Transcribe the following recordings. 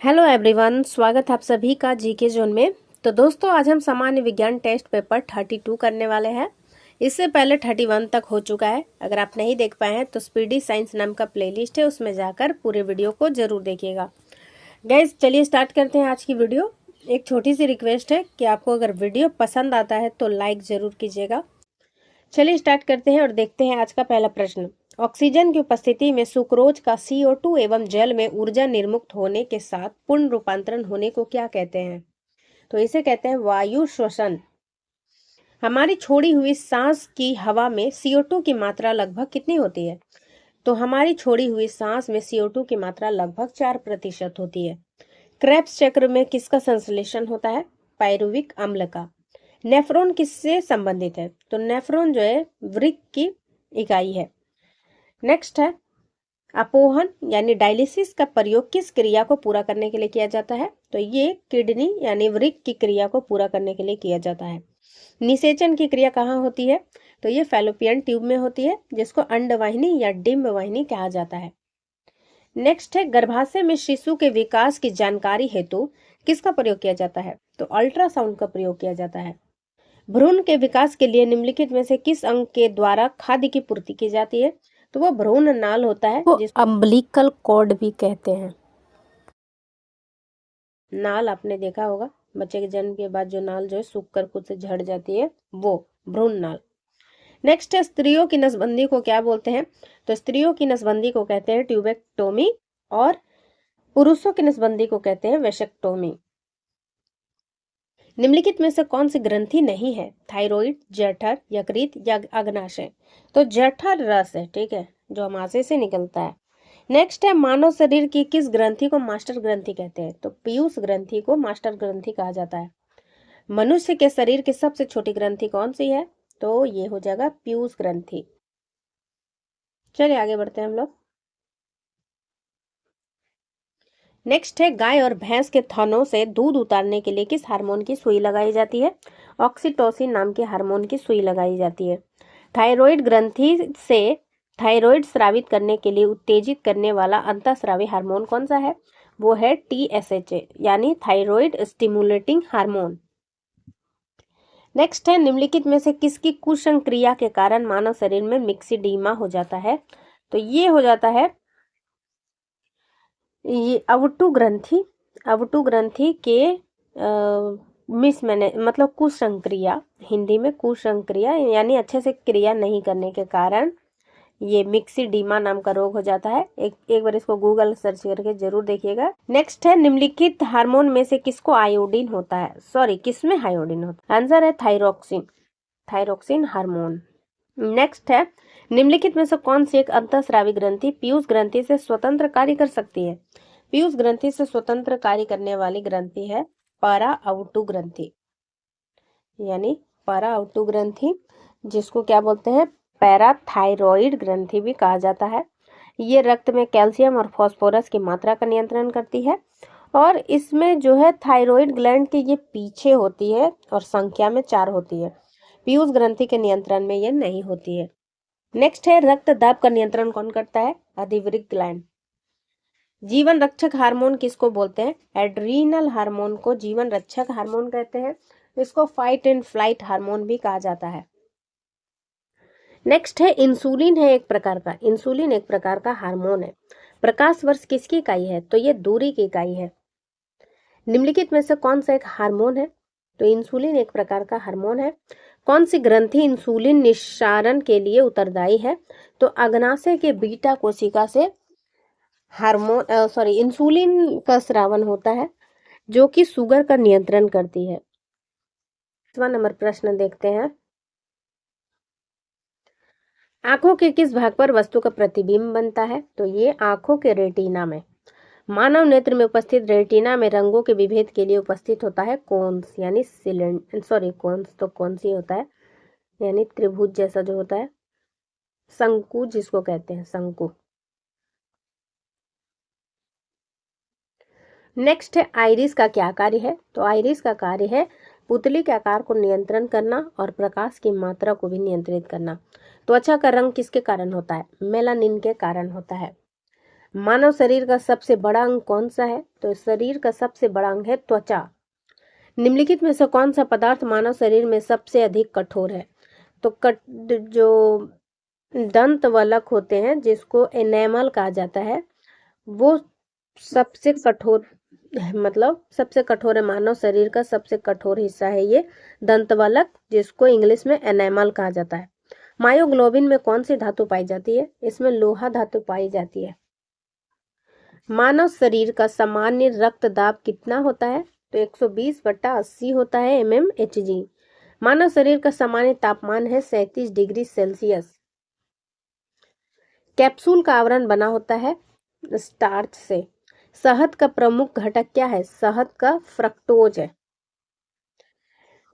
Hello everyone, स्वागत है आप सभी का जीके जोन में। तो दोस्तों, आज हम सामान्य विज्ञान टेस्ट पेपर 32 करने वाले हैं। इससे पहले 31 तक हो चुका है। अगर आप नहीं देख पाए हैं तो स्पीडी साइंस नाम का प्लेलिस्ट है, उसमें जाकर पूरे वीडियो को जरूर देखिएगा। गाइज, चलिए स्टार्ट करते हैं आज की वीडियो। एक छोटी सी रिक्वेस्ट है कि आपको अगर वीडियो पसंद आता है तो लाइक जरूर कीजिएगा। चलिए स्टार्ट करते हैं और देखते हैं आज का पहला प्रश्न। ऑक्सीजन की उपस्थिति में सुक्रोज का CO2 एवं जल में ऊर्जा निर्मुक्त होने के साथ पूर्ण रूपांतरण होने को क्या कहते हैं? तो इसे कहते हैं वायु श्वसन। हमारी छोड़ी हुई सांस की हवा में CO2 की मात्रा लगभग कितनी होती है? तो हमारी छोड़ी हुई सांस में CO2 की मात्रा लगभग 4% होती है। क्रेब्स चक्र में किसका संश्लेषण होता है? पायरुविक अम्ल का। नेफ्रॉन किससे संबंधित है? तो नेफ्रॉन जो है वृक्क की इकाई है। नेक्स्ट है अपोहन यानी डायलिसिस का प्रयोग किस क्रिया को पूरा करने के लिए किया जाता है? तो ये किडनी यानी वृक्क की क्रिया को पूरा करने के लिए किया जाता है। निषेचन की क्रिया कहाँ होती है? तो ये फैलोपियन ट्यूब में होती है, जिसको अंडवाहिनी या डिंब वाहिनी कहा जाता है। नेक्स्ट है गर्भाशय में शिशु के विकास की जानकारी हेतु किसका प्रयोग किया जाता है? तो अल्ट्रासाउंड का प्रयोग किया जाता है। भ्रूण के विकास के लिए निम्नलिखित में से किस अंग के द्वारा खाद्य की पूर्ति की जाती है? तो वो भ्रूण नाल होता है, जिसको अम्बिलिकल कॉर्ड भी कहते हैं। नाल आपने देखा होगा, बच्चे के जन्म के बाद जो नाल जो है सूख कर खुद से झड़ जाती है, वो भ्रूण नाल। नेक्स्ट है स्त्रियों की नसबंदी को क्या बोलते हैं? तो स्त्रियों की नसबंदी को कहते हैं ट्यूबेक्टोमी और पुरुषों की नसबंदी को कहते हैं वेसेक्टोमी। निम्नलिखित में से कौन सी ग्रंथि नहीं है? थायराइड, जठर, यकृत या अग्नाशय? तो जठर रस है, ठीक है, जो अमाशय से निकलता है। नेक्स्ट है मानव शरीर की किस ग्रंथि को मास्टर ग्रंथि कहते हैं? तो पीयूष ग्रंथि को मास्टर ग्रंथि कहा जाता है। मनुष्य के शरीर की सबसे छोटी ग्रंथि कौन सी है? तो ये हो जाएगा पीयूष ग्रंथि। चलिए आगे बढ़ते हैं हम लोग। नेक्स्ट है गाय और भैंस के थनों से दूध उतारने के लिए किस हार्मोन की सुई लगाई जाती है? ऑक्सीटोसिन नाम के हार्मोन की सुई लगाई जाती है। थायराइड ग्रंथि से थायराइड स्रावित करने के लिए उत्तेजित करने वाला अंतःस्रावी हार्मोन कौन सा है? वो है TSH यानी थायराइड स्टिमुलेटिंग हार्मोन। नेक्स्ट है निम्नलिखित में से किसकी कुसंक्रिया के कारण मानव शरीर में मिक्सिडीमा हो जाता है? तो ये हो जाता है ये अवटु ग्रंथि के मतलब कुसंक्रिया, हिंदी में कुसंक्रिया यानी अच्छे से क्रिया नहीं करने के कारण ये मिक्सिडीमा नाम का रोग हो जाता है। एक बार इसको गूगल सर्च करके जरूर देखिएगा। नेक्स्ट है निम्नलिखित हार्मोन में से किसको आयोडीन होता है? सॉरी, किसमें आयोडीन होता है? आंसर है थायरोक्सिन हार्मोन। नेक्स्ट है निम्नलिखित में से कौन सी एक अंतःस्रावी ग्रंथि पीयूष ग्रंथि से स्वतंत्र कार्य कर सकती है? पीयूष ग्रंथि से स्वतंत्र कार्य करने वाली ग्रंथि है पारा आउटू ग्रंथि, यानी पारा आउटू ग्रंथि, जिसको क्या बोलते हैं? पैराथायरॉइड ग्रंथि भी कहा जाता है। ये रक्त में कैल्शियम और फास्फोरस की मात्रा का नियंत्रण करती है और इसमें जो है थायराइड ग्लैंड के ये पीछे होती है और संख्या में 4 होती है। पीयूष ग्रंथि के नियंत्रण में ये नहीं होती है। नेक्स्ट है रक्त दाब का नियंत्रण कौन करता है? अधिवृक्क ग्लैंड। जीवन रक्षक हार्मोन किसको बोलते हैं? एड्रीनल हार्मोन को जीवन रक्षक हार्मोन कहते हैं। इसको फाइट एंड फ्लाइट हार्मोन भी कहा जाता है। नेक्स्ट है इंसुलिन एक प्रकार का हार्मोन है। प्रकाश वर्ष किसकी इकाई है? तो ये दूरी की इकाई है। निम्नलिखित में से कौन सा एक हार्मोन है? तो इंसुलिन एक प्रकार का हार्मोन है। कौन सी ग्रंथि इंसुलिन निस्सारण के लिए उत्तरदायी है? तो अग्नाशय के बीटा कोशिका से इंसुलिन का स्रावन होता है, जो कि शुगर का नियंत्रण करती है। 5वां नंबर प्रश्न देखते हैं। आंखों के किस भाग पर वस्तु का प्रतिबिंब बनता है? तो ये आंखों के रेटिना में। मानव नेत्र में उपस्थित रेटिना में रंगों के विभेद के लिए उपस्थित होता है कोन्स, यानी कोन्स तो कौन सी होता है, यानी त्रिभुज जैसा जो होता है, शंकु जिसको कहते हैं, शंकु। नेक्स्ट है आइरिस का क्या कार्य है? तो आइरिस का कार्य है पुतली के आकार को नियंत्रण करना और प्रकाश की मात्रा को भी नियंत्रित करना। त्वचा का रंग किसके कारण होता है? मेलानिन के कारण होता है। मानव शरीर का सबसे बड़ा अंग कौन सा है? तो शरीर का सबसे बड़ा अंग है त्वचा। निम्नलिखित में से कौन सा पदार्थ मानव शरीर में सबसे अधिक कठोर है? तो जो दंत वलक होते हैं, जिसको एनेमल कहा जाता है, वो सबसे कठोर, मतलब सबसे कठोर है। मानव शरीर का सबसे कठोर हिस्सा है ये दंतवलक, जिसको इंग्लिश में एनेमल कहा जाता है। मायोग्लोबिन में कौन सी धातु पाई जाती है? इसमें लोहा धातु पाई जाती है। मानव शरीर का सामान्य रक्तदाब कितना होता है? तो 120/80 होता है mmHg। मानव शरीर का सामान्य तापमान है 37 डिग्री सेल्सियस। कैप्सूल का आवरण बना होता है स्टार्च से। शहद का प्रमुख घटक क्या है? शहद का फ्रक्टोज है।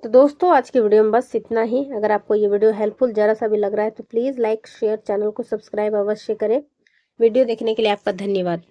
तो दोस्तों आज की वीडियो में बस इतना ही। अगर आपको ये वीडियो हेल्पफुल जरा सा भी लग रहा है तो प्लीज़ लाइक शेयर, चैनल को सब्सक्राइब अवश्य करें। वीडियो देखने के लिए आपका धन्यवाद।